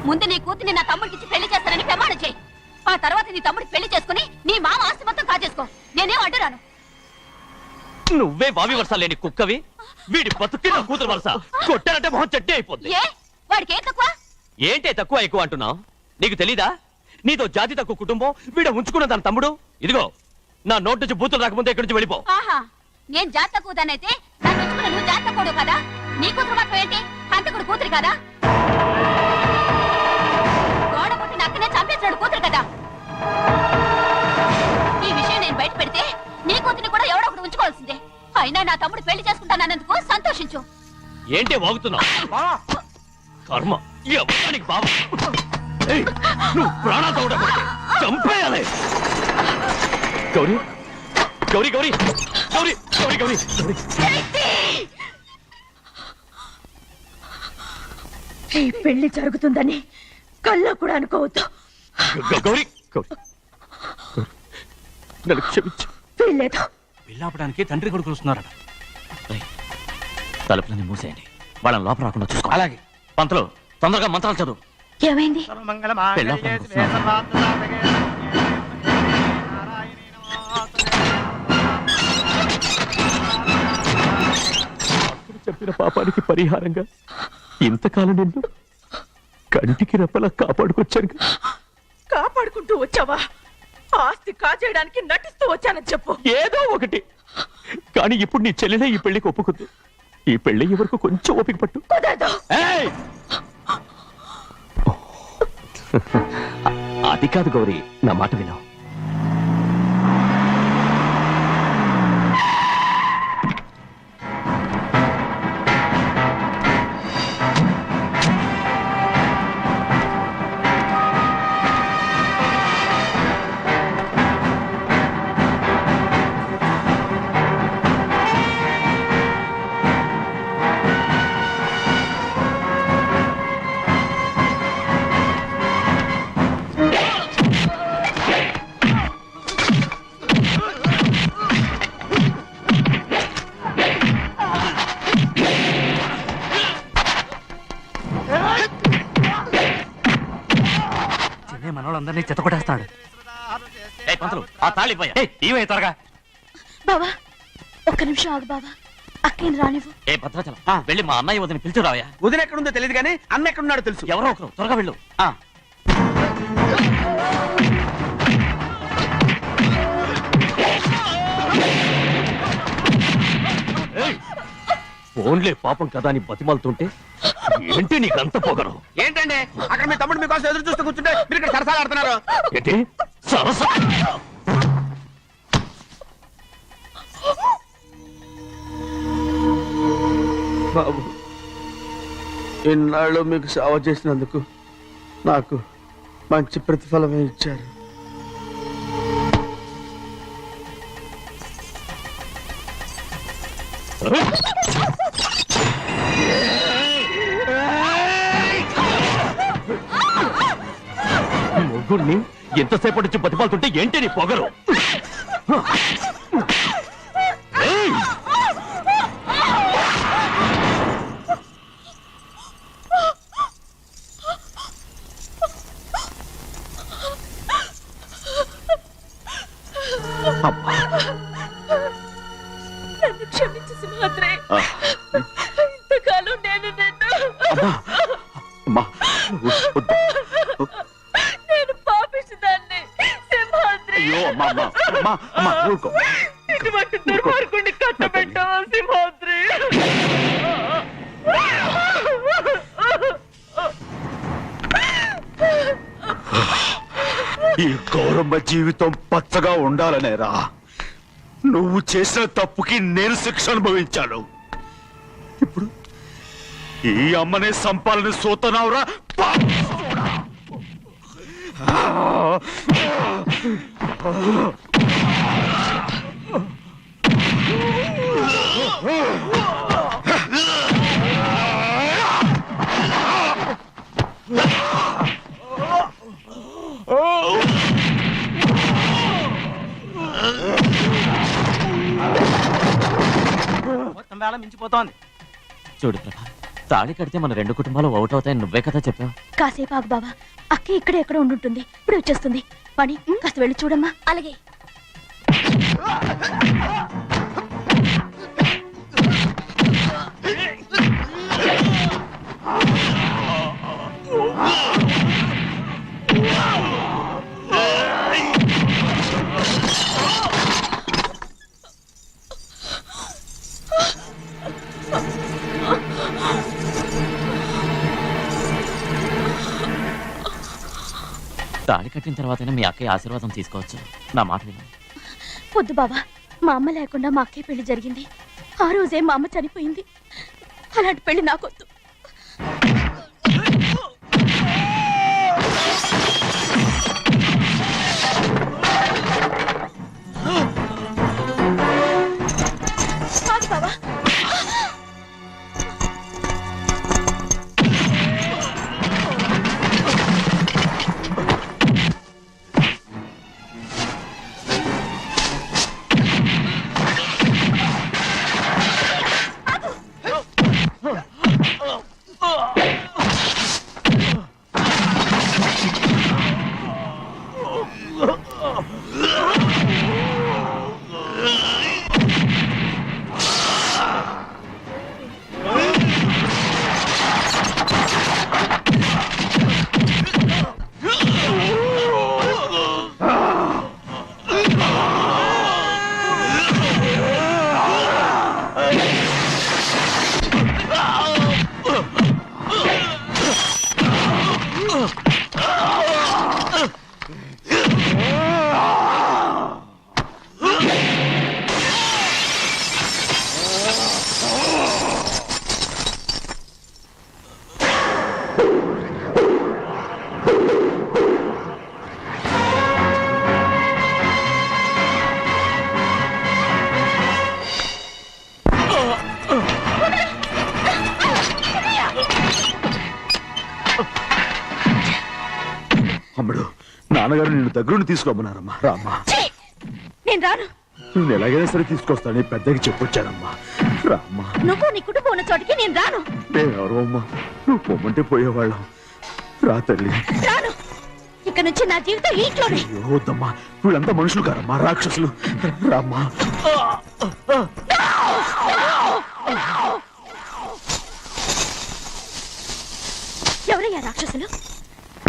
ముందు నీ కూతుని నా తమ్ముడికి పెళ్లి చేస్తానని ప్రమాణం చేయి. ఆ తర్వాత నీ తమ్ముడికి పెళ్లి చేసుకుని నీ మామ ఆస్తి మొత్తం కాజేసుకో. నేనేం అడ్డురాను. నువ్వే వావి వరుస లేని కుక్కవి. వీడి బతుక్కి నా కూతురు వరుస. కొట్టానంటే మొహం చెట్టే అయిపోద్ది. వాడికి ఏం తక్కువ? ఏంటే తక్కువ ఎక్కువ అంటున్నావు? నీకు తెలీదా? నీతో జాతి తక్కువ కుటుంబం వీడ ఉంచుకున్న దాని తమ్ముడు. ఇదిగో నా నోటి నుంచి బూతులు రాకముందే ఇక్కడి నుంచి వెళ్ళిపో. ఆహా, నేను జాతి తక్కువ దానైతే నన్ను ఉంచుకున్న నువ్వు జాతి తక్కువ కదా. నీ కూతురు మాత్రం ఏంటి? హంతకుడు కూతురు కదా. గోడ పుట్టిన అక్కనే చంపేసినాడు కూతురు కదా. ఈ విషయం నేను బయట పెడితే నీ కూతురిని కూడా ఎవడో ఒకటి ఉంచుకోవాల్సిందే. అయినా నా తమ్ముడు పెళ్లి చేసుకుంటానన్నందుకు సంతోషించు. ఏంటే వాగుతున్నావు? కర్మ ఎవరికి బావ. నువ్వు ప్రాణాలు తోడకూడదు, చంపేయాలి. గౌరీ గౌరీ గౌరీ గౌరీ గౌరీ గౌరీ ఈ పెళ్లి జరుగుతుందని కల్లో కూడా అనుకోవద్దు. గౌరీ నన్ను క్షమించు. వీల్లేదు. పెళ్ళాపడానికి తండ్రి కొడుకులు వస్తున్నారట. తలుపులని మూసేయండి, వాళ్ళని లోపల రాకుండా చూసుకో. అలాగే. పంతులు తొందరగా మంత్రాలు చదువు. ఏమైంది? చెప్పిన పాపానికి పరిహారంగా ఇంతకాలం నిన్ను కంటికి రెప్పలా కాపాడుకొచ్చాను. కాపాడుకుంటూ వచ్చావా? ఆస్తి కాజేయడానికి నటిస్తూ వచ్చానని చెప్పు. ఏదో ఒకటి. కానీ ఇప్పుడు నీ చెల్లెలే ఈ పెళ్లికి ఒప్పుకుంది. ఈ పెళ్లి వరకు కొంచెం ఓపిక పట్టు. అది కాదు గౌరీ, నా మాట విను. మనోళ్ళందరినీ చెత్తకొట్టేస్తాడు. ఆ తాళి ఇవే త్వరగా. బావా ఒక్క నిమిషం ఆగు బావా. అక్కేం రానివ్వు. ఏ భద్రాచలం వెళ్ళి మా అన్నయ్య వదిన పిలిచిరావయ్యా. వదిన ఎక్కడుందో తెలియదు కానీ అన్న ఎక్కడున్నాడో తెలుసు. ఎవరో ఒకరు త్వరగా వెళ్ళు. ఫోన్లే పాపం కదా అని బతిమాలుతుంటే ఏంటి నీకంత పొగరు? ఏంటండి అక్కడ మీ తమ్ముడు మీకోసం ఎదురు చూస్తూ కూర్చుంటే మీరు ఇక్కడ సరసాలు ఆడుతున్నారు. ఏంటి సరసా? బాబు, ఇన్నాళ్ళు మీకు సేవ చేసినందుకు నాకు మంచి ప్రతిఫలమే ఇచ్చారు. ముగ్గురిని ఎంతసేపటి నుంచి బతిమాలుతుంటే ఏంటి నీ పొగరు? నన్ను క్షమించు సింహాద్రి. ఇంతకాలం నేను నేను పాపిస్తుదాన్ని సింహాద్రి. ఇటువంటి దుర్మార్గుడిని కట్టబెట్టావా సింహాద్రి? ఈ గౌరమ్మ జీవితం పచ్చగా ఉండాలనేరా నువ్వు చేసిన తప్పుకి నేను శిక్ష అనుభవించాను. ఇప్పుడు ఈ అమ్మనే సంపాలని సోతనావురా. మొత్తం వేళ మించిపోతోంది. చూడు ప్రభా, తాళి కడితే మన రెండు కుటుంబాలు ఒకటవుతాయని నువ్వే కదా చెప్పావు. కాసేపు ఆగు బావా, అక్క ఇక్కడే ఎక్కడ ఉండుంటుంది, ఇప్పుడు వచ్చేస్తుంది. పని కాస్త వెళ్ళి చూడమ్మా. అలాగే. తాళి కట్టిన తర్వాతనే మీ అక్కయ్య ఆశీర్వాదం తీసుకోవచ్చు. నా మాట విను. వద్దు బావా, మా అమ్మ లేకుండా మా అక్కయ్య పెళ్లి జరిగింది. ఆ రోజే మా అమ్మ చనిపోయింది. అలాంటి పెళ్లి నాకొద్దు. కాదు బావా. అమ్ముడు, నాన్నగారు నిన్ను దగ్గరుండి తీసుకోమన్నారమ్మా. రామ్మా. నేను రాను. నేను ఎలాగైనా సరే తీసుకొస్తాను, పెద్దకి చెప్పొచ్చానమ్మా. రామ్మా. నువ్వు నీ కుటుంబం ఉన్న చోటికి నేను రాను. నేనెవరో అమ్మా, నువ్వు పొమ్మంటే పోయేవాళ్ళం. రా తల్లి. రాను. ఇక నుంచి నా జీవితం ఈ ఇంట్లోనే. వద్దమ్మా, వీళ్ళంతా మనుషులు కారమ్మా, రాక్షసులు. రామ్మా. ఎవరయ్యా రాక్షసులు?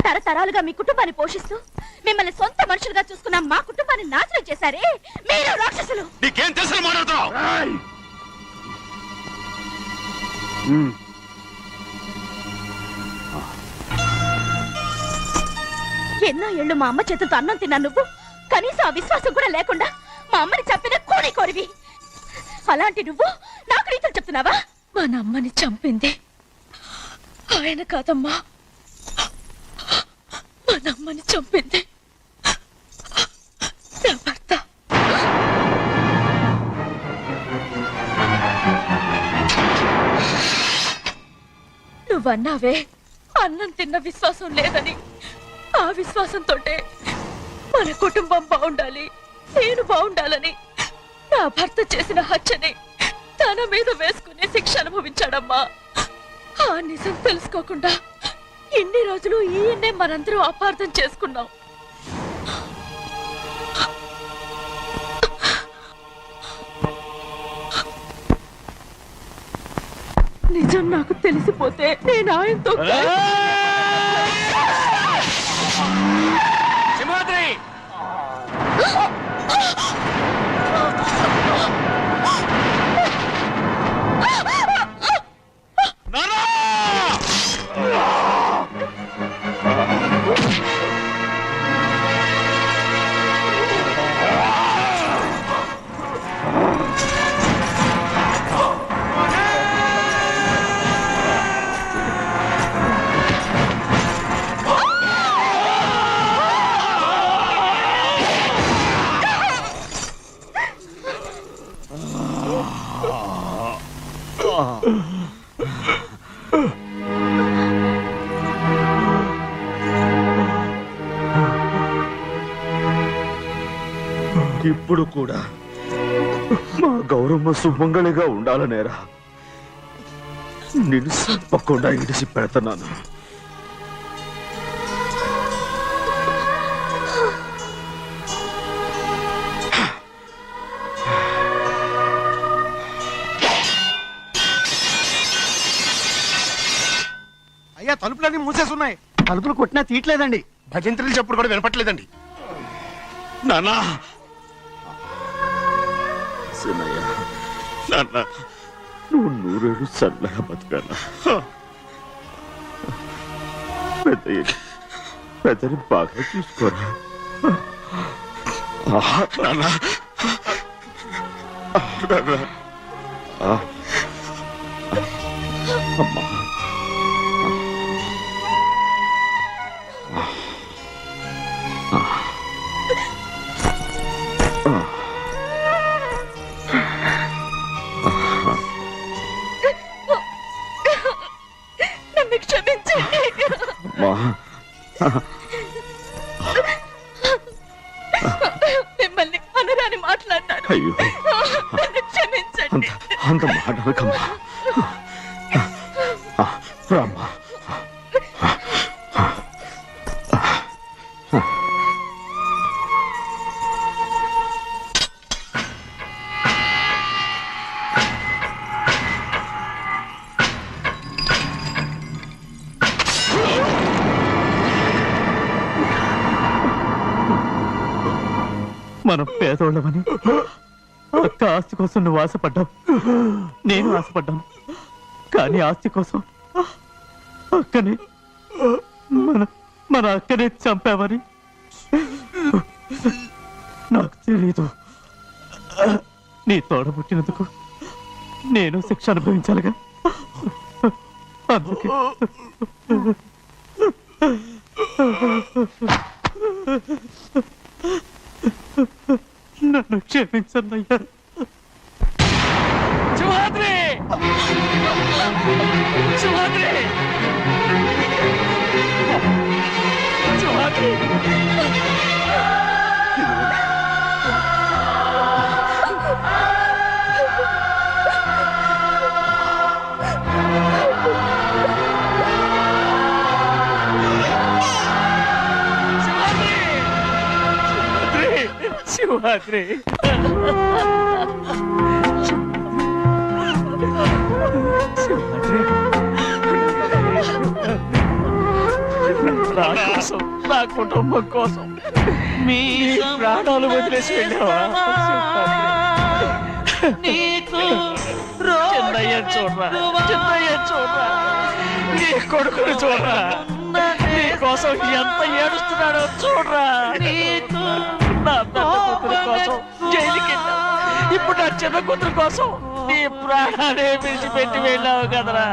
తరతరాలుగా మీ కుటుంబాన్ని పోషిస్తూ మిమ్మల్ని సొంత మనుషులుగా చూసుకున్న మా కుటుంబాన్ని నాశనం చేశారే మీరు రాక్షసులు. నీకేం తెలుసు మాట్లాడుతున్నావు? ఎన్నో ఏళ్ళు మా అమ్మ చేతులతో అన్నం తిన్నా నువ్వు కనీసం ఆ విశ్వాసం కూడా లేకుండా మా అమ్మని చంపిన కోడి కోరివి. అలాంటి నువ్వు నాకు రీతులు చెప్తున్నావా? మన అమ్మని చంపింది ఆయన కాదమ్మా, మన అమ్మని చంపింది నా భర్త. నువ్వన్నావే అన్నం తిన్న విశ్వాసం లేదని. ఆ విశ్వాసంతోటే మన కుటుంబం బాగుండాలి, నేను బాగుండాలని నా భర్త చేసిన హత్యని తన మీద వేసుకునే శిక్ష అనుభవించాడమ్మా. ఆ నిజం తెలుసుకోకుండా ఇన్ని రోజులు ఈయన్నే మనందరూ అపార్థం చేసుకున్నాం. నిజం నాకు తెలిసిపోతే నేను ఆయనతో సింహాద్రి! ఇప్పుడు కూడా మా గౌరమ్మ సుమంగళిగా ఉండాలనేరా నేను తప్పకుండా ఇడిసి పెడుతున్నాను. అయ్యా తలుపులన్నీ మూసేసున్నాయి. తలుపులు కొట్టినా తీయట్లేదండి. భజంత్రులు చెప్పుడు కూడా వినపట్లేదండి. నానా సినయ్య, నాన్న నువ్వు 100 ఏళ్ళు చల్లగా బతకాలా. పెద్దని బాగా చూసుకోరా నాన్న. అమ్మా నన్ను క్షమించండి. మిమ్మల్ని అనరాని మాట్లాడినాను. అయ్యో నన్ను క్షమించండి. అంత మాటలకమ్మా. రామ్మా. మనం పేదోళ్ళమని అక్క ఆస్తి కోసం నువ్వు ఆశపడ్డావు, నేను ఆశపడ్డాను. కానీ ఆస్తి కోసం అక్కని మన అక్కనే చంపావని నాకు తెలీదు. నీ తోడబుట్టినందుకు నేను శిక్ష అనుభవించాలిగా. అందుకే నన్ను క్షమించన్నయ్యా. సింహాద్రి! సింహాద్రి! సింహాద్రి! శివరాత్రి నా కోసం, నా కుటుంబం కోసం మీ ప్రాణాలు వదిలేసి వెళ్ళావా? చిన్నయ్య చూడరా, చిన్నయ్య చూడరా, నీ కొడుకుని చూడరా, నీ కోసం ఎంత ఏడుస్తున్నాడో చూడరా. నా పెద్ద కూతురు కోసం జైలుకి వెళ్ళావు, ఇప్పుడు నా చిన్న కూతురు కోసం నీ ప్రాణాలే విడిచిపెట్టి వెళ్ళావు కదరా.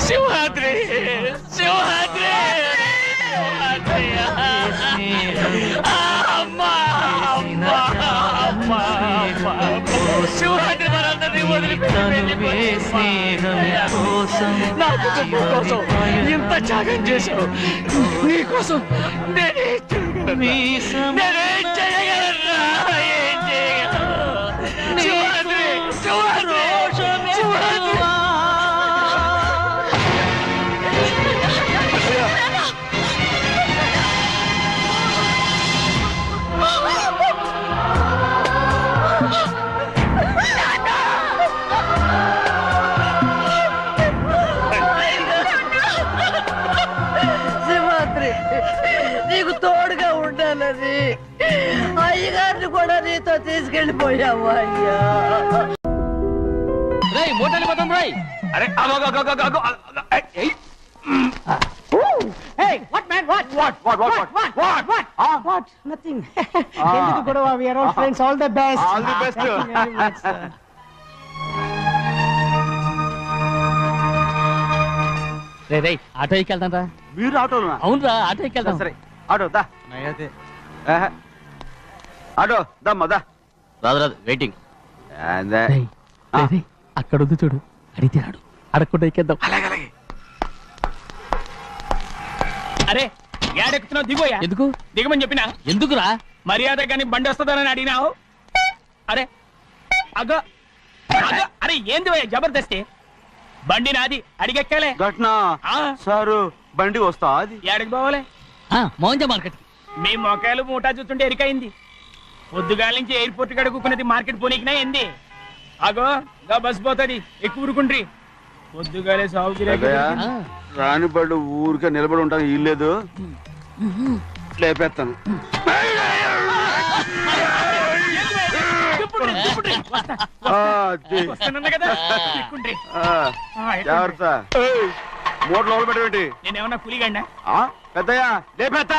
సింహాద్రి, సింహాద్రి, సింహాద్రి! అమ్మా, అమ్మా, అమ్మా, అమ్మా! సింహాద్రి మనందరినీ వదిలిపెట్టి వెళ్ళిపోయింది. నా కుటుంబం కోసం ఇంత త్యాగం చేశావు. నీ కోసం నేనేం చేయగలరా? ఏం చేయగలను? సింహాద్రి, సింహాద్రి, సింహాద్రి! సింహాద్రి, నీకు తోడుగా ఉండాలని అయ్యగారిని కూడా నీతో తీసుకెళ్ళిపోయావు. అయ్యా అరే ఆటో ఎక్కెళ్తాం రా. మీరు ఆటోనా? అవునరా, ఆటో ఎక్కెళ్తాం. సరే ఆటో దా. ఆటో దమ్మా దా. రాదు రాదు, వెయిటింగ్. అక్కడ ఉంది చూడు, అడిగితే రాడు, అడగకుండా ఎక్కేద్దాం. అరే ఏడెక్కుతున్నావు? దిగోయా. ఎందుకు దిగమని చెప్పినా? ఎందుకురా? మర్యాద కానీ బండి వస్తుందని అడిగినావు. అరే అగో అగో, అరే ఏంది జబర్దస్తి? బండి నాది అడిగెక్కాలే ఘటన ఆ. సారు బండి వస్తా అది ఏడకి పోవాలే మోహన్జ మార్కెట్. మీ మొక్కలు మూటా చూస్తుంటే ఎరికైంది. పొద్దుగాల నుంచి ఎయిర్పోర్ట్ కడుక్కున్నది మార్కెట్ పోనీకినా ఏంది? అగో గా బస్ పోతుంది, ఎక్కువ ఊరుకుండ్రి. పొద్దుగాలే సాగు పెద్దయ్య, రాని బళ్ళు ఊరికే నిలబడి ఉంటాను ఇల్లేదు లేపేస్తాను. అది. వస్తానన్నా కదా, ఎక్కుండ్రి. జాగ్రత్త. మూట లోపల పెట్టబెట్టి. నేనేమన్నా పులిగండా? పెద్దయ్య లేపేస్తా.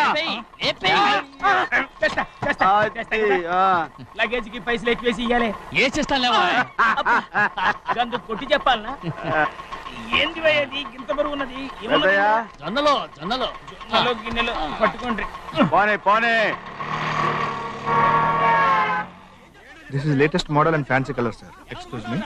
అది, ఆ. లగేజ్ కి పైసలు ఎక్కువేసి ఇయ్యాలి. ఏ చేస్తాను లేవా? గందు కొట్టి చెప్పాలనా? ఏంది భయ్యది ఇంత బరువు ఉన్నది? పెద్దయ్య జొన్నలో జొన్నలో జొన్నలు గిన్నెలు పట్టుకోండి. పోనే పోనే. This is latest model and fancy color, sir. Excuse me.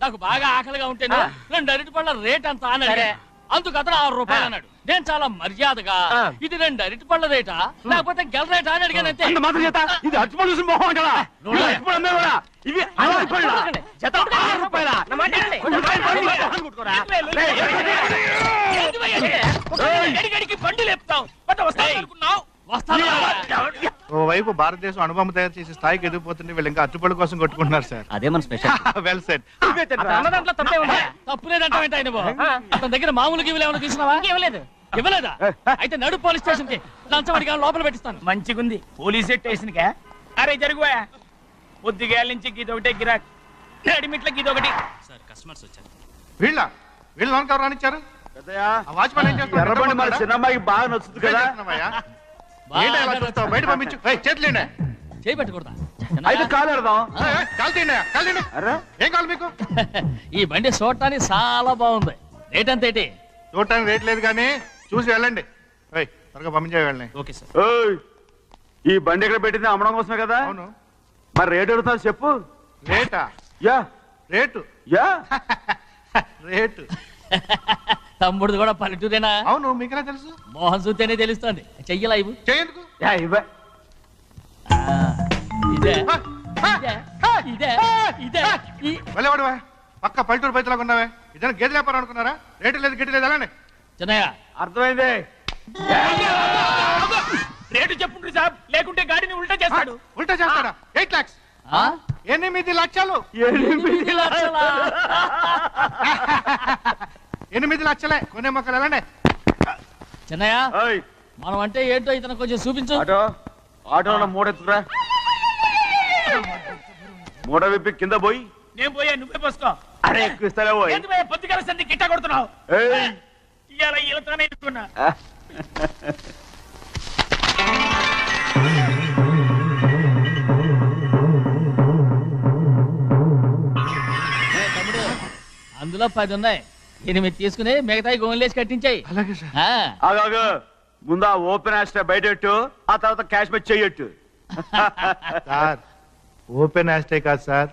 నాకు బాగా ఆకలిగా ఉంటేను 2 అరటి పళ్ళ రేట్ అంత అన్నాడు. అందుకు అతను 6 రూపాయలు అన్నాడు. నేను చాలా మర్యాదగా ఇది 2 అరటి పళ్ళ రేటా లేకపోతే గెల రేటా అని అడిగాను అంతే. మాత్రం చేత ఇది అచ్చుపళ్ళు చూసి మొహం కదా. అచ్చుపళ్ళు అమ్మే కూడా ఇవి 6 రూపాయలా? జత 6 రూపాయలా? గడిగడికి బండి లేపుతావు. వస్తావు ఓవైపు భారతదేశం అణుబాంబు తయారు చేసే స్థాయికి ఎదిగిపోతుంది, వీళ్ళు ఇంకా అట్టుపడి కోసం కొట్టుకుంటున్నారు సార్. అదే మన స్పెషల్. Well set. అన్నదాంట్లో తప్పే ఉంది. తప్పులేదంటావేంట ఆయన అతని దగ్గర మామూలు గివ్వులు ఏమైనా తీసుకున్నావా? ఇవ్వలేదు. ఇవ్వలేదా? అయితే నడు పోలీస్ స్టేషన్ కి లంచం అడిగా లోపల పెట్టిస్తాను. మంచిగుంది పోలీస్ స్టేషన్ కా. అరే జరుగువా, పొద్దుగాల నుంచి గీదొకటే గిరాక్, నడిమిట్లకి ఇదొకటి. వీళ్ళ లోన్ కవర్ రానిచ్చారు. పెద్దయ్య ఆ వాచ్మెన్ ఏం చేస్తున్నాడు? ఎర్రబండి మన చిన్నమ్మాయికి బాగా నచ్చుతుంది కదా. ఏంటి అలా చూస్తావు? బయట పంపించు. చేతులేండి. చేయి పెట్టకూడదా? అయితే కాలు ఎడదాం. కాలు తీయండి, కాలు తీయండి. అరే ఏం కావాలి మీకు? ఈ బండి చూడటానికి చాలా బాగుంది. రేట్ అంత ఏంటి? చూడటానికి రేట్ లేదు కానీ చూసి వెళ్ళండి. త్వరగా పంపించే వెళ్ళండి. Okay sir. ఓయ్, ఈ బండి ఇక్కడ పెట్టింది అమ్మడం కోసమే కదా. అవును. మరి రేట్ అడుగుతావు చెప్పు. రేటా? Yeah rate yeah rate. తమ్ముడు కూడా పల్లెటూరేనా? అవును, మీకెలా తెలుసు? మోహన్ చూస్తేనే తెలుస్తుంది. చెయ్యలా ఇవ్వు. చేయందుకు. యా ఇవ్వ. ఇదే ఇదే ఇదే వెళ్ళేవాడువా, పక్క పల్లెటూరు బయటలాగా ఉన్నావే. ఇదైనా గేదె వ్యాపారం అనుకున్నారా? రేటు లేదు గిట్టు లేదు అలానే. చిన్నయ్య అర్థమైంది. రేటు చెప్పుండ్రి సాబ్, లేకుంటే గాడిని ఉల్టా చేస్తాడు. ఉల్టా చేస్తాడా? 8 lakhs. 8 లక్షలు. 8 లక్షలా? 8 లక్షలే. కొనే మొక్కలు ఎలానే. చిన్నయ్య ఓయ్, మనం అంటే ఏంటో ఇతను కొంచెం చూపించు. ఆటోలో మూడెత్తుకురా. మూడ విప్పి కింద పోయి. నేను పోయా, నువ్వే పోసుకో. అరే ఎక్కువ ఇస్తాలే పోయి. ఎందుకు పోయా, పొద్దుగాల సంధి గిట్ట కొడుతున్నావు. ఇవాళ ఈలతోనే ఎత్తుకున్నా. అందులో 10 ఉన్నాయి. 8 తీసుకుని మిగతాయి గోన్లేసి కట్టించాయి. అలాగే సార్. ఆగాగు, ముందు ఆ ఓపెన్ ఆస్ట్రా బయటెట్టు, ఆ తర్వాత క్యాష్ మెచ్ చెయ్యట్టు. సార్ ఓపెన్ ఆస్ట్రే కాదు సార్,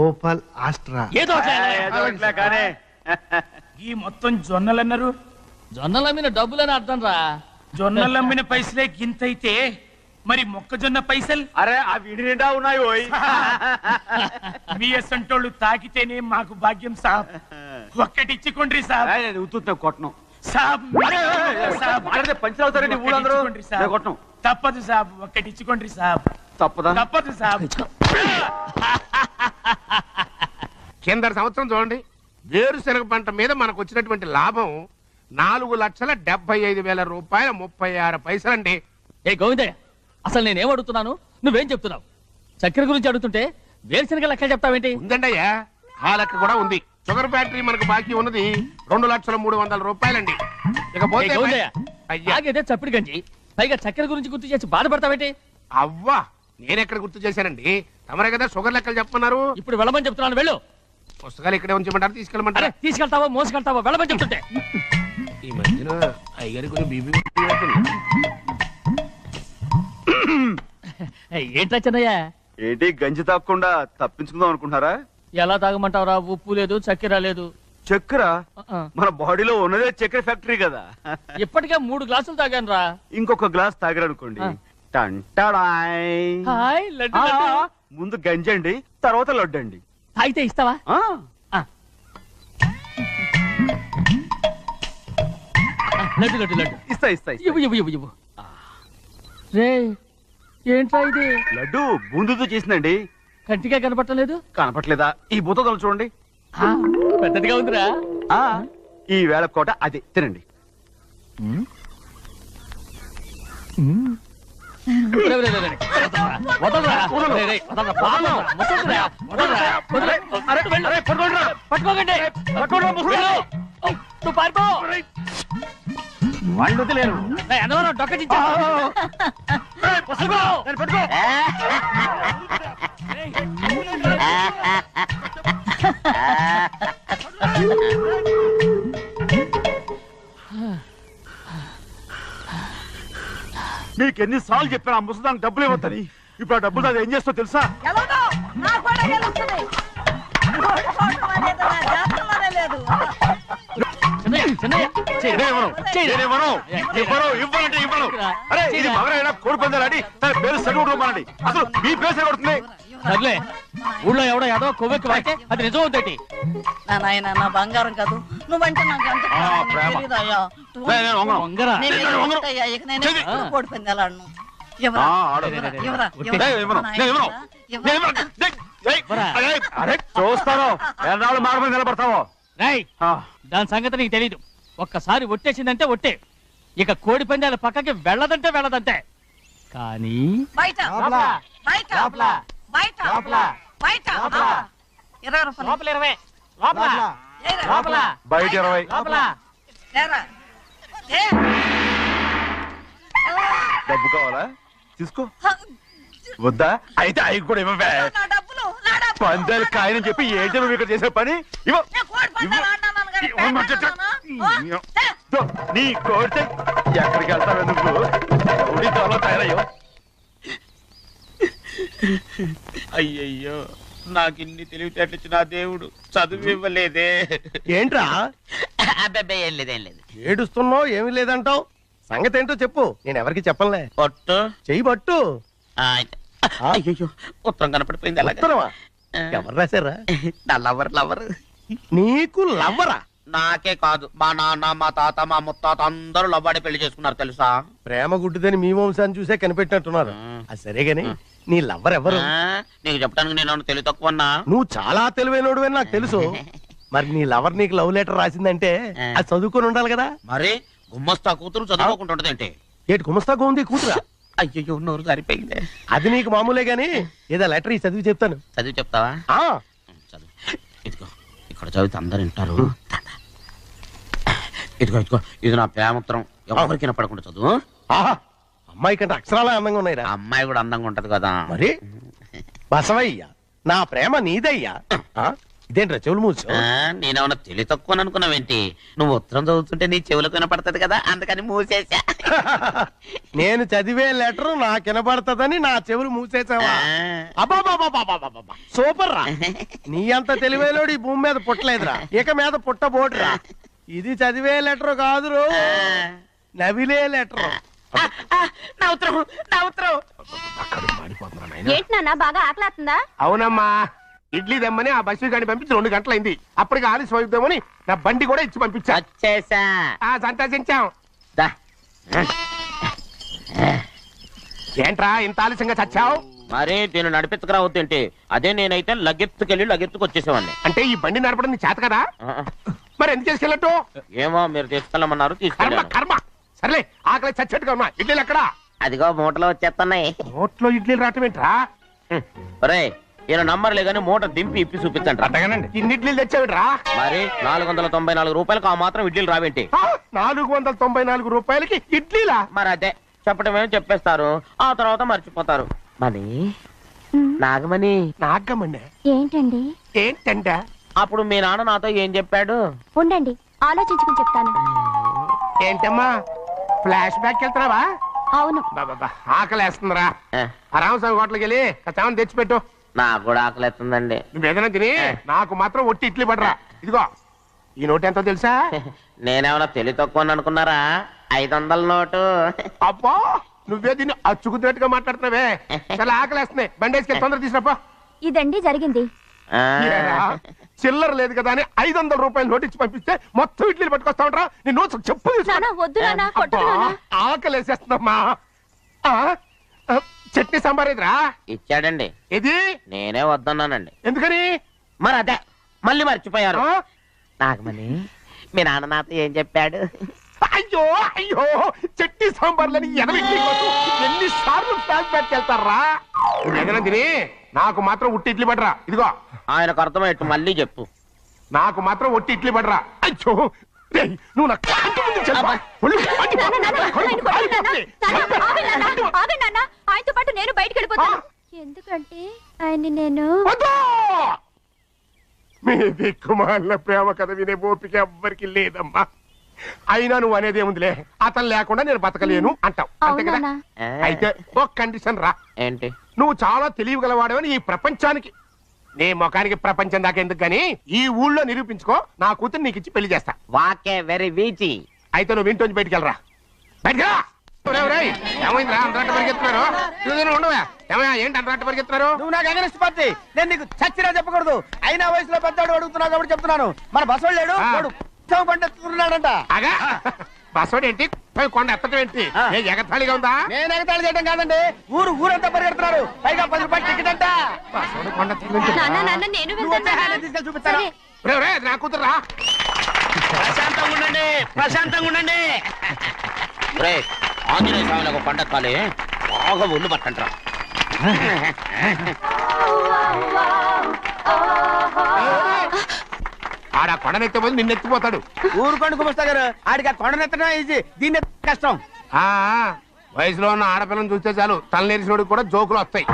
ఓపల్ ఆస్ట్రా. ఏదో అట్లా కానీ ఈ మొత్తం జొన్నలు అన్నారు. జొన్నల మీద డబ్బులని అర్థం రా. జొన్నలు అమ్మిన పైసలే గింతైతే మరి మొక్కజొన్న పైసలు అరే ఆ విడి నిండా ఉన్నాయి. పోయి మీ అసంటోళ్ళు తాకితేనే మాకు భాగ్యం సాబ్. ఒక్కటిచ్చుకోండి సాబ్. నేను ఉత్తున్నా కొట్టను. సాబ్ సాబ్ పంచర్ అవుతారండి ఊళ్ళందరూ. ఒక్కటిచ్చుకోండి సాబ్. కొట్టను. తప్పదు సాబ్, ఒక్కటిచ్చుకోండి సాబ్. తప్పదా? తప్పదు సాబ్. కింద సంవత్సరం చూడండి, వేరుశనగ పంట మీద మనకు వచ్చినటువంటి లాభం 4,75,000 రూపాయల 36 పైసలండి. ఏ గోవిందయ్య, అసలు నేనేం అడుగుతున్నాను, నువ్వేం చెప్తున్నావు? చక్కెర గురించి అడుగుతుంటే వేరుశనగ లెక్క చెప్తావేంటి? ఉందండి అయ్యా, ఆ లెక్క కూడా ఉంది. షుగర్ ఫ్యాక్టరీ మనకు బాకీ ఉన్నది 2,03,00,000 రూపాయలండి. ఇకపోతే గోవిందయ్య, అయ్యా ఆగేదే చప్పిడి గంజి, పైగా చక్కెర గురించి గుర్తు చేసి బాధపడతావేంటి? అవ్వా, నేనెక్కడ గుర్తు చేశానండి? తమరే కదా షుగర్ లెక్కలు చెప్పమన్నారు. ఇప్పుడు వెళ్ళమని చెప్తున్నాను, వెళ్ళు. పుస్తకాలు ఇక్కడే ఉంచమంటారు, అరే తీసుకెళ్ళమంటారా? తీసుకెళ్తావో మోసుకెళ్తావో వెళ్ళమని చెప్తుంటే. ఈ మధ్యన అయ్యారి కొంచెం బీబీ ఏంట్రా చిన్నయ్య, ఏంటి గంజి తాగకుండా తప్పించుకుందాం అనుకుంటున్నారా? ఎలా తాగమంటావురా? ఉప్పు లేదు, చక్కెర లేదు. చక్కెర మన బాడీలో ఉన్నదే చక్కెర ఫ్యాక్టరీ కదా. ఇప్పటికే 3 గ్లాసులు తాగాను రా. ఇంకొక గ్లాస్ తాగారనుకోండి టంటాడాయ్. హాయ్ లడ్డు లడ్డు. ముందు గంజండి, తర్వాత లడ్డండి. తాగితే ఇస్తావా? లడ్డు లడ్డు లడ్డు. ఇస్తా ఇస్తా ఇస్తా. ఇవ్వు ఇవ్వు ఇవ్వు ఇవ్వు. రే ఏంట్రా ఇది? లడ్డు బూందుతో చేసిందండి. కంటిగా కనపట్టలేదు. కనపట్లేదా? ఈ బూతలు చూడండి, పెద్దదిగా ఉందిరా. ఈ వేళ కోట అదే తినండి. నువ్వు పారిపో. వాళ్ళు వదిలేరు. నీకెన్ని సార్లు చెప్పాను ఆ ముసదానికి డబ్బులు ఇవ్వద్దని. ఇప్పుడు ఆ డబ్బులు అది ఏం చేస్తో తెలుసా? అరే ఇది మగరైనా కోడి పందాలని తన పేరు సరిగొట్టుకోమనండి. అసలు మీ పేరు సరిగొడుతుంది. సర్లే, ఊళ్ళో ఎవడో ఏదో కొవ్వెక్కి వాడితే అది నిజం అవుతాయి. నా నాయన నా బంగారం కాదు, నువ్వంటే నాకు ఎంత తెలీదయ్యా. ఇక నేను కోడి పందాలాడను. చూస్తాను ఎన్నాళ్ళు మార్గం నిలబడతావో. దాని సంగతి నీకు తెలీదు. ఒక్కసారి ఒట్టేసిందంటే ఒట్టే. ఇక కోడి పందాల పక్కకి వెళ్ళదంటే వెళ్ళదంటే. కానీ బయట బయట బయట బయట 20 రూపాయలు. లోపల 20, లోపల లోపల బయట 20, లోపల. డబ్బు కావాలా? తీసుకో. వద్దా? అయితే అవి కూడా ఇవ్వవే. పందాలు కాయని చెప్పి ఏంటి నువ్వు ఇక్కడ చేసే పని? నీ కోడితే ఎక్కడికి వెళ్తావు నువ్వు? ఉడికాలో తయారయ్యో. అయ్యయ్యో, నాకు ఇన్ని తెలివితేటలు ఇచ్చిన దేవుడు చదువు ఇవ్వలేదే. ఏంట్రా అబ్బాయి ఏం లేదు ఏం లేదు. ఏడుస్తున్నావు? ఏమీ లేదంటావు. సంగతి ఏంటో చెప్పు, నేను ఎవరికి చెప్పలే. పట్టు చెయ్యి పట్టు. అయ్యో, ఉత్తరం కనపడిపోయింది. ఉత్తరమా? ఎవరు రాశారా? నా లవర్ లవర్. నీకు లవ్వరా? నాకే కాదు, మా నాన్న మా తాత మా ముత్తాత అందరూ లవ్వాడి పెళ్లి చేసుకున్నారు తెలుసా. ప్రేమ గుడ్డిదని మీ వంశాన్ని చూసే కనిపెట్టినట్టున్నారు. అది సరే గాని నీ లవ్వర్ ఎవరు? నీకు చెప్పడానికి నేను తెలివి తక్కువన్నా? నువ్వు చాలా తెలివైనడు అని నాకు తెలుసు. మరి నీ లవర్ నీకు లవ్ లెటర్ రాసిందంటే అది చదువుకొని ఉండాలి కదా. మరి గుమ్మస్తా కూతురు చదువుకుంటుంటది ఏంటి? ఏటి గుమస్తాగా ఉంది కూతురా? అయ్యో, నోరు సరిపోయింది. అది నీకు మామూలే గాని ఏదో లెటర్ చదివి చెప్తాను. చదివి చెప్తావా? చదువు. ఇదిగో ఇక్కడ చదివితే అందరు వింటారు. ఇదిగో ఇదిగో, ఇది నా ప్రేమోత్తరం. ఎవరికి వినపడకుండా చదువు. అమ్మాయి కంటే అక్షరాలే అందంగా ఉన్నాయిరా. అమ్మాయి కూడా అందంగా ఉంటది కదా. మరి బసవయ్య, నా ప్రేమ నీదయ్యా. ఇదేంట్రా చెవులు మూసు? నేనేమన్నా తెలివి తక్కువ అనుకున్నావేంటి? నువ్వు ఉత్తరం చదువుతుంటే నీ చెవులకు వినపడుతుంది కదా, అందుకని మూసేసా. నేను చదివే లెటర్ నాకు వినపడుతుందని నా చెవులు మూసేసావా? అబ్బాబాబాబాబాబాబా, సూపర్ రా. నీ అంత తెలివైనోడు ఈ భూమి మీద పుట్టలేదురా, ఇక మీద పుట్టబోడురా. ఇది చదివే లెటర్ కాదురు, నవిలే లెటర్. నా ఉత్తరం, నా ఉత్తరం. ఏంటి నాన్న బాగా ఆకలాతుందా? అవునమ్మా, ఇడ్లీ దమ్మని ఆ బస్సు గాని పంపించి 2 గంటలైంది. అప్పటికి ఆలస్యం అవుతామని నా బండి కూడా ఇచ్చి పంపించా. సంతోషించాం. ఏంట్రా ఇంత ఆలస్యంగా చచ్చావు? మరి దీన్ని నడిపెత్తుకురావద్దేంటి? అదే నేనైతే లగెత్తుకెళ్ళి లగెత్తుకు వచ్చేసేవాడిని. అంటే ఈ బండి నడపడం నీ చేత కదా? మరి ఎందుకు చేసుకెళ్ళట్టు? ఏమో మీరు తీసుకెళ్ళమన్నారు, తీసుకెళ్ళాను. కర్మ. సర్లే, ఆకలి చచ్చేట్టుగా ఉన్నా. ఇడ్లీలు ఎక్కడా? అదిగో మూటలో వచ్చేస్తున్నాయి. మూటలో ఇడ్లీలు రావటం ఏంట్రా? ఒరే, ఈయన నంబర్లే గానీ మూట దింపి ఇప్పి చూపించండి. అట్టగానండి. ఇన్ని ఇడ్లీలు తెచ్చావిడ్రా? మరి 494 రూపాయలకు ఆ మాత్రం ఇడ్లీలు రావేంటి? 494 రూపాయలకి ఇడ్లీలా? మరి అదే చెప్పడమేమో చెప్పేస్తారు, ఆ తర్వాత మర్చిపోతారు. మనీ నాగమణి. నాగమణి ఏంటండి? ఏంటంట? అప్పుడు మీ నాన్న నాతో ఏం చెప్పాడు? ఉండండి, ఆలోచించుకుని చెప్తాను. ఏంటమ్మా, ఫ్లాష్ బ్యాక్ వెళ్తున్నావా? అవును. ఆకలేస్తుందిరా. రామస్వామి హోటల్కి వెళ్ళి కచ్చామని తెచ్చిపెట్టు. నాకు కూడా ఆకలిస్తుందండి. నువ్వేదైనా తిని నాకు మాత్రం ఒట్టి ఇడ్లీ పడరా. ఇదిగో ఈ నోటు ఎంతో తెలుసా? నేనేమన్నా తెలివి తక్కువ అనుకున్నారా? 500 నోటు. అబ్బా నువ్వే దీన్ని అచ్చుకుతున్నట్టుగా మాట్లాడుతున్నావే. చాలా ఆకలేస్తున్నాయి, బండేసుకెళ్ళి తొందర తీసినప్పా. ఇదండి జరిగింది. చిల్లర లేదు కదా అని 500 రూపాయలు నోటిచ్చి పంపిస్తే మొత్తం ఇడ్లీలు పట్టుకొస్తా ఉంటా. నీ నోట్స్ చెప్పు ఆకలేసేస్తుందమ్మా. చట్నీ సాంబార్ ఎదురా ఇచ్చాడండి. ఇది నేనే వద్దన్నానండి. ఎందుకని? మరి అదే మళ్ళీ మర్చిపోయారు. నాగమణి మీ నాన్న నాతో ఏం చెప్పాడు? అయ్యో అయ్యో చట్నీ సాంబార్లని ఎన్ని సార్లు ప్యాక్ పెట్టుకెళ్తారా? తిని నాకు మాత్రం ఉట్టి ఇడ్లీ పడరా. ఇదిగో ఆయనకు అర్థమయ్యట్టు మళ్ళీ చెప్పు. నాకు మాత్రం ఒట్టి ఇడ్లీ పడరా. అయ్యో నువ్వు నా కంటి ముందు చెప్పు. ఆయనతో పాటు నేను బయటకు వెళ్ళిపోతాను. ఎందుకంటే ఆయన్ని నేను మీ దిక్కుమాల ప్రేమ కథ వినే ఓపిక ఎవ్వరికి లేదమ్మా. అయినా నువ్వు అనేదేముందిలే, అతను లేకుండా నేను బతకలేను అంటావు అంతే కదా. అయితే ఒక కండిషన్ రా. ఏంటి? నువ్వు చాలా తెలియగలవాడవని ఈ ప్రపంచానికి, నీ ముఖానికి ప్రపంచం దాకా ఎందుకు గాని ఈ ఊళ్ళో నిరూపించుకో. నా కూతురు నీకు ఇచ్చి పెళ్లి చేస్తా. వాకే వెరీ వీచి. అయితే నువ్వు ఇంటి బయటికి వెళ్ళరా. బయటకెళ్ళా. ఏమైందిరా అంతరాట పరిగెత్తున్నారు? ఉండవా ఏమయ్యా? ఏంటి అంతరాట పరిగెత్తున్నారు? నువ్వు నాకు అగనిస్ట్ పార్టీ, నేను నీకు చచ్చినా చెప్పకూడదు. అయినా వయసులో పెద్దవాడు అడుగుతున్నావు కాబట్టి చెప్తున్నాను. మన బసవాడు లేడు, వాడు పండుతున్నాడంట. అగా బసవాడు ఏంటి? కొండ ఎత్తడం ఏంటి? ఎగతాళిగా ఉందా? నేను ఎగతాళి చేయడం కాదండి, ఊరంతా పరిగెడుతున్నారు. పైగా 10 రూపాయలు టికెట్ అంట. బసవాడు కొండ తీసుకెళ్ళి చూపిస్తాను. నా కూతురు రా. ప్రశాంతంగా ఉండండి, ప్రశాంతంగా ఉండండి. ఆంజనేయ స్వామికి ఒక పండగ కాలే, బాగా ఒళ్ళు పట్టంటారా. ఆడ కొండనెత్తే పోయి నిన్నెత్తిపోతాడు. ఊరుకోండి కుమస్తా గారు, ఆడికి ఆ కొండనెత్తడం ఈజీ, దీన్ని కష్టం. వయసులో ఉన్న ఆడపిల్లని చూస్తే చాలు తలనేరిసినోడికి కూడా జోకులు వస్తాయి.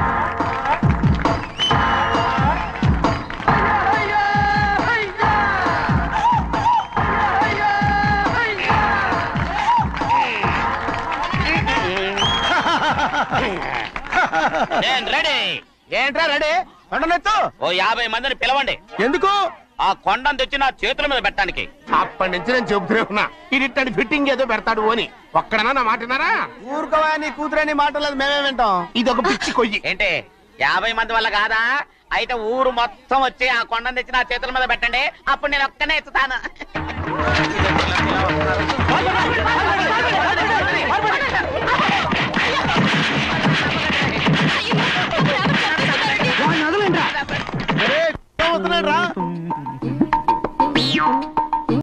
ఏంట్రా రెడీ? కొండనెత్తు. ఓ 50 మందిని పిలవండి. ఎందుకు? ఆ కొండను తెచ్చి నా చేతుల మీద పెట్టడానికి. అప్పటి నుంచి నేను చెబుతూనే ఉన్నా, ఇడిట్టని ఫిట్టింగ్ ఏదో పెడతాడు అని. ఒక్కడనా నా మాట విన్నారా? ఊరుకోవా, నీ కూతురని మాటలేదు, మేమే వింటాం. ఇదొక పిచ్చి కొయ్యి. ఏంటి 50 మంది వల్ల కాదా? అయితే ఊరు మొత్తం వచ్చి ఆ కొండను తెచ్చి నా చేతుల మీద పెట్టండి, అప్పుడు నేను ఒక్కనే ఎత్తుతాను.